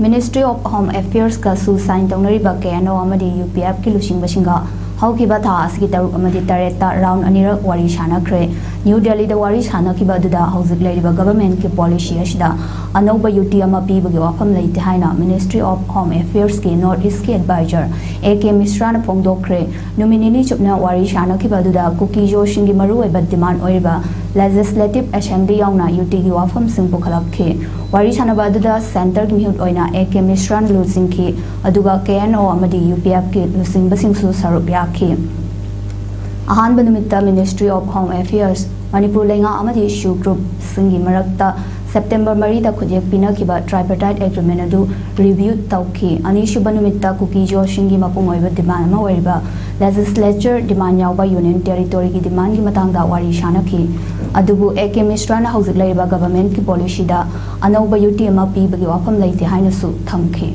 Ministry of Home Affairs ka su sign tawnariba KNO amadi UPF ki lusingbasinga haukiba tha asigi taruk amadi tareta round anira wari shanakre New Delhi da wari shanakiba duda hauzik leiriba government ki policy asida anauba UT ama pibagi wafam leite haina Ministry of Home Affairs ki North East ki advisor AK Mishra na phongdokre nominee chupna wari shanakiba duda KUKI joshingi maru oiba demand oiriba Legislative Assembly yauna UT ki wafam sing pukhalakhe wari shanaba duda center ki mihut oina AK Mishra na lusingki aduga KNO amadi UPF ki lusingbasingsu sarup yakhi Ahanba numitta Ministry of Home Affairs Manipur lenga amadi issue group singi marakta September 3 da khujek pinakiba tripartite agreement adu review tawki anishuba numitta KUKI joshingi mapung oiba demand ama oiba legislature demand yauba union territory ki demand ki matangda wari shanaki adubu AK Mishra na hauzik leiriba government ki policy da anauba UT ama pibagi wafam leite haina su thamki